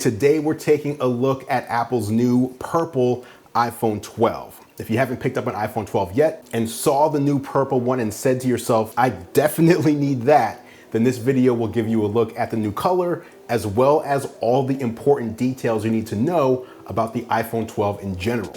Today we're taking a look at Apple's new purple iPhone 12. If you haven't picked up an iPhone 12 yet and saw the new purple one and said to yourself, I definitely need that, then this video will give you a look at the new color as well as all the important details you need to know about the iPhone 12 in general.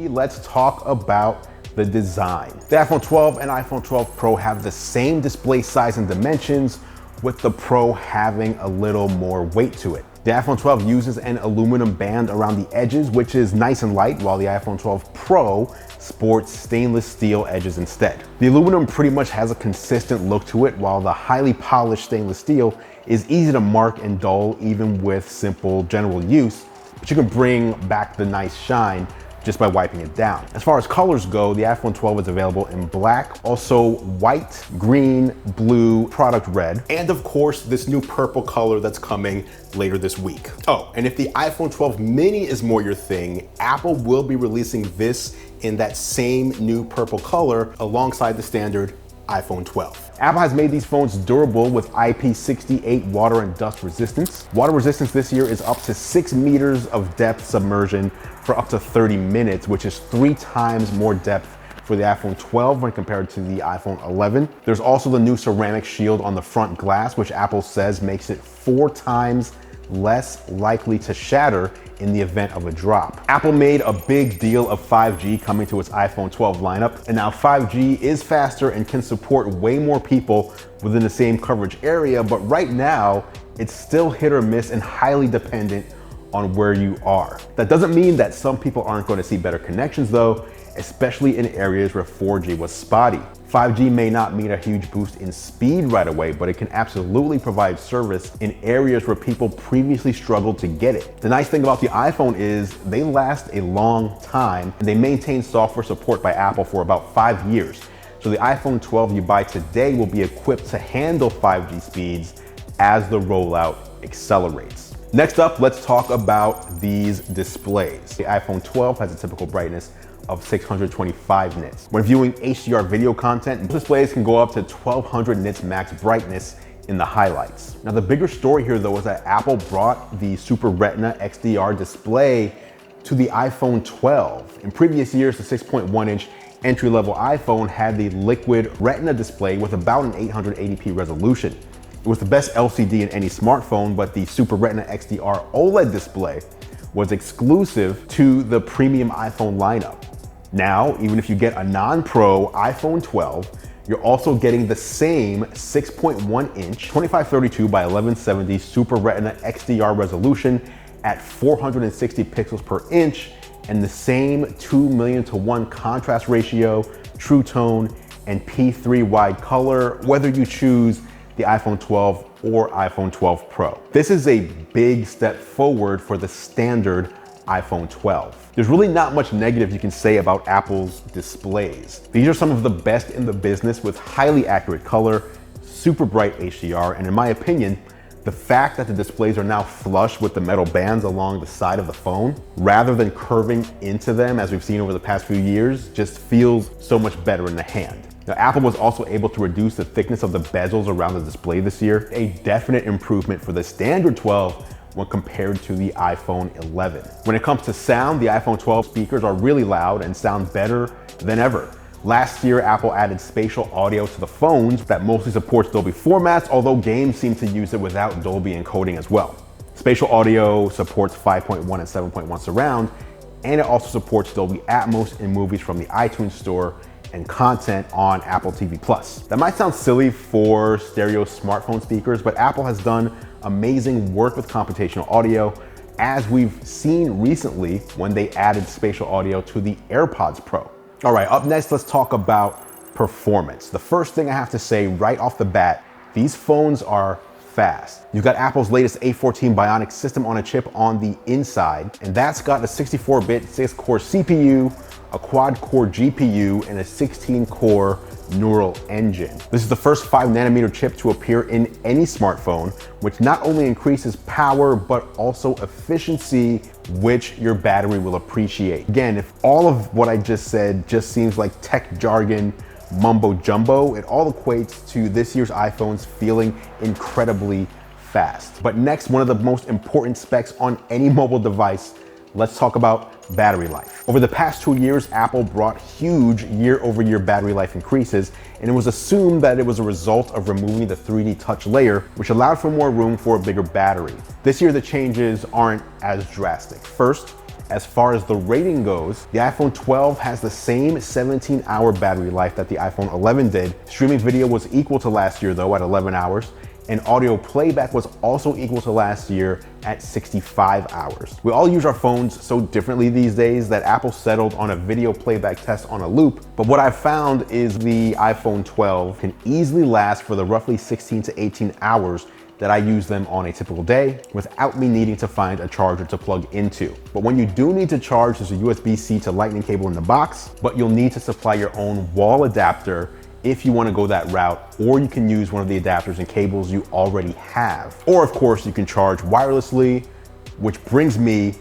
Let's talk about the design. The iPhone 12 and iPhone 12 Pro have the same display size and dimensions, with the Pro having a little more weight to it. The iPhone 12 uses an aluminum band around the edges, which is nice and light, while the iPhone 12 Pro sports stainless steel edges instead. The aluminum pretty much has a consistent look to it, while the highly polished stainless steel is easy to mark and dull even with simple general use, but you can bring back the nice shine just by wiping it down. As far as colors go, the iPhone 12 is available in black, also white, green, blue, product red, and of course, this new purple color that's coming later this week. Oh, and if the iPhone 12 mini is more your thing, Apple will be releasing this in that same new purple color alongside the standard iPhone 12. Apple has made these phones durable with IP68 water and dust resistance. Water resistance this year is up to 6 meters of depth submersion for up to 30 minutes, which is 3 times more depth for the iPhone 12 when compared to the iPhone 11. There's also the new ceramic shield on the front glass, which Apple says makes it 4 times less likely to shatter in the event of a drop. Apple made a big deal of 5G coming to its iPhone 12 lineup, and now 5G is faster and can support way more people within the same coverage area, but right now, it's still hit or miss and highly dependent on where you are. That doesn't mean that some people aren't going to see better connections though, especially in areas where 4G was spotty. 5G may not mean a huge boost in speed right away, but it can absolutely provide service in areas where people previously struggled to get it. The nice thing about the iPhone is they last a long time and they maintain software support by Apple for about 5 years. So the iPhone 12 you buy today will be equipped to handle 5G speeds as the rollout accelerates. Next up, let's talk about these displays. The iPhone 12 has a typical brightness of 625 nits. When viewing HDR video content, displays can go up to 1200 nits max brightness in the highlights. Now the bigger story here though is that Apple brought the Super Retina XDR display to the iPhone 12. In previous years, the 6.1-inch entry-level iPhone had the liquid Retina display with about an 880p resolution. It was the best LCD in any smartphone, but the Super Retina XDR OLED display was exclusive to the premium iPhone lineup. Now, even if you get a non-Pro iPhone 12, you're also getting the same 6.1-inch 2532 by 1170 Super Retina XDR resolution at 460 pixels per inch and the same 2,000,000:1 contrast ratio, True Tone, and P3 wide color, whether you choose the iPhone 12 or iPhone 12 Pro. This is a big step forward for the standard iPhone 12. There's really not much negative you can say about Apple's displays. These are some of the best in the business with highly accurate color, super bright HDR, and in my opinion, the fact that the displays are now flush with the metal bands along the side of the phone, rather than curving into them as we've seen over the past few years, just feels so much better in the hand. Now, Apple was also able to reduce the thickness of the bezels around the display this year, a definite improvement for the standard 12 when compared to the iPhone 11. When it comes to sound, the iPhone 12 speakers are really loud and sound better than ever. Last year, Apple added spatial audio to the phones that mostly supports Dolby formats, although games seem to use it without Dolby encoding as well. Spatial audio supports 5.1 and 7.1 surround, and it also supports Dolby Atmos in movies from the iTunes Store and content on Apple TV+. That might sound silly for stereo smartphone speakers, but Apple has done amazing work with computational audio, as we've seen recently when they added spatial audio to the AirPods Pro. All right, up next, let's talk about performance. The first thing I have to say right off the bat, these phones are fast. You've got Apple's latest A14 Bionic system on a chip on the inside, and that's got a 64-bit 6-core CPU, a quad-core GPU, and a 16-core neural engine. This is the first 5nm chip to appear in any smartphone, which not only increases power, but also efficiency, which your battery will appreciate. Again, if all of what I just said just seems like tech jargon, mumbo jumbo, it all equates to this year's iPhones feeling incredibly fast. But next, one of the most important specs on any mobile device, let's talk about battery life. Over the past 2 years, Apple brought huge year-over-year battery life increases, and it was assumed that it was a result of removing the 3D Touch layer, which allowed for more room for a bigger battery. This year, the changes aren't as drastic. First, as far as the rating goes, the iPhone 12 has the same 17-hour battery life that the iPhone 11 did. Streaming video was equal to last year though at 11 hours, and audio playback was also equal to last year at 65 hours. We all use our phones so differently these days that Apple settled on a video playback test on a loop, but what I've found is the iPhone 12 can easily last for the roughly 16 to 18 hours that I use them on a typical day without me needing to find a charger to plug into. But when you do need to charge, there's a USB-C to Lightning cable in the box, but you'll need to supply your own wall adapter if you want to go that route, or you can use one of the adapters and cables you already have. Or of course, you can charge wirelessly, which brings me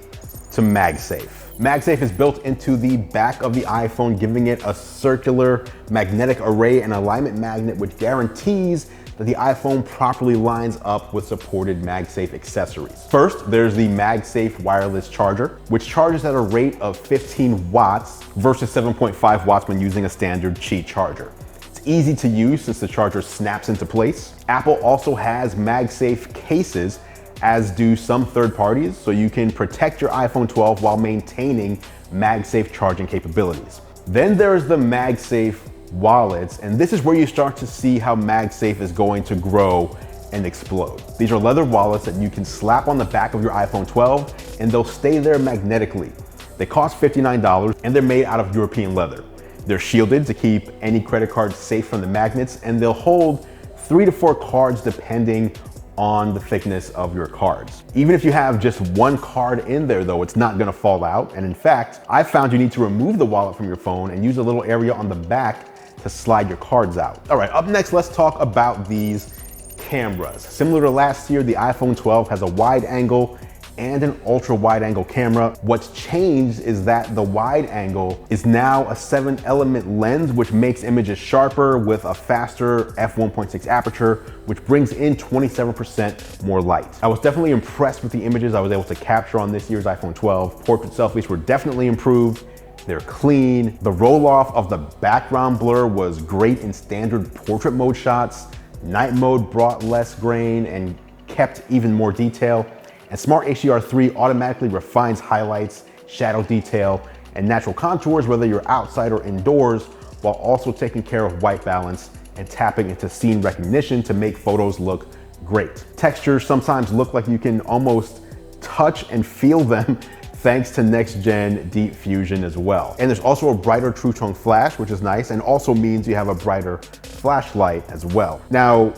to MagSafe. MagSafe is built into the back of the iPhone, giving it a circular magnetic array and alignment magnet, which guarantees that the iPhone properly lines up with supported MagSafe accessories. First, there's the MagSafe wireless charger, which charges at a rate of 15 watts versus 7.5 watts when using a standard Qi charger. It's easy to use since the charger snaps into place. Apple also has MagSafe cases, as do some third parties, so you can protect your iPhone 12 while maintaining MagSafe charging capabilities. Then there's the MagSafe wallets, and this is where you start to see how MagSafe is going to grow and explode. These are leather wallets that you can slap on the back of your iPhone 12 and they'll stay there magnetically. They cost $59 and they're made out of European leather. They're shielded to keep any credit card safe from the magnets, and they'll hold 3 to 4 cards depending on the thickness of your cards. Even if you have just one card in there though, it's not gonna fall out. And in fact, I found you need to remove the wallet from your phone and use a little area on the back to slide your cards out. All right, up next, let's talk about these cameras. Similar to last year, the iPhone 12 has a wide angle and an ultra wide angle camera. What's changed is that the wide angle is now a 7-element lens, which makes images sharper with a faster f1.6 aperture, which brings in 27% more light. I was definitely impressed with the images I was able to capture on this year's iPhone 12. Portrait selfies were definitely improved. They're clean. The roll off of the background blur was great in standard portrait mode shots. Night mode brought less grain and kept even more detail. And Smart HDR3 automatically refines highlights, shadow detail, and natural contours whether you're outside or indoors, while also taking care of white balance and tapping into scene recognition to make photos look great. Textures sometimes look like you can almost touch and feel them thanks to next-gen Deep Fusion as well. And there's also a brighter True Tone flash, which is nice, and also means you have a brighter flashlight as well. Now,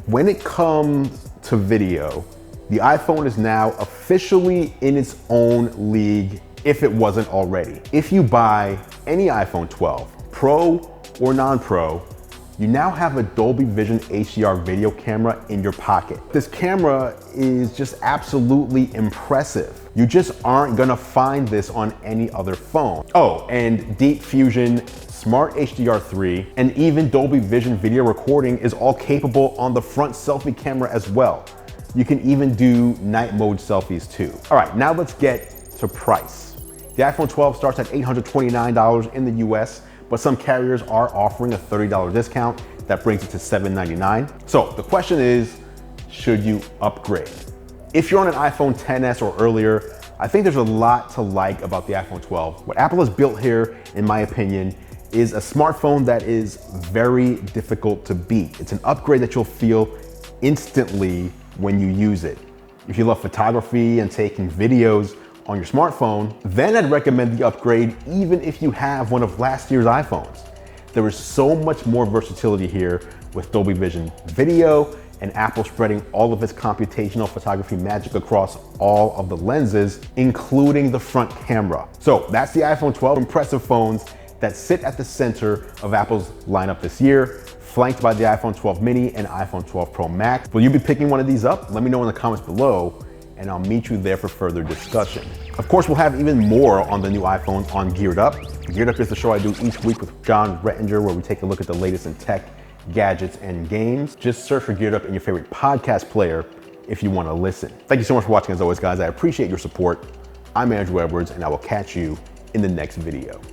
when it comes to video, the iPhone is now officially in its own league, if it wasn't already. If you buy any iPhone 12, Pro or non-Pro, you now have a Dolby Vision HDR video camera in your pocket. This camera is just absolutely impressive. You just aren't gonna find this on any other phone. Oh, and Deep Fusion, Smart HDR3, and even Dolby Vision video recording is all capable on the front selfie camera as well. You can even do night mode selfies too. All right, now let's get to price. The iPhone 12 starts at $829 in the US, but some carriers are offering a $30 discount. That brings it to $799. So the question is, should you upgrade? If you're on an iPhone XS or earlier, I think there's a lot to like about the iPhone 12. What Apple has built here, in my opinion, is a smartphone that is very difficult to beat. It's an upgrade that you'll feel instantly when you use it. If you love photography and taking videos on your smartphone, then I'd recommend the upgrade even if you have one of last year's iPhones. There is so much more versatility here with Dolby Vision video and Apple spreading all of its computational photography magic across all of the lenses, including the front camera. So that's the iPhone 12, impressive phones that sit at the center of Apple's lineup this year, flanked by the iPhone 12 mini and iPhone 12 Pro Max. Will you be picking one of these up? Let me know in the comments below. and I'll meet you there for further discussion. Of course, we'll have even more on the new iPhone on Geared Up. Geared Up is the show I do each week with John Rettinger, where we take a look at the latest in tech, gadgets, and games. Just search for Geared Up in your favorite podcast player if you want to listen. Thank you so much for watching as always, guys. I appreciate your support. I'm Andrew Edwards, and I will catch you in the next video.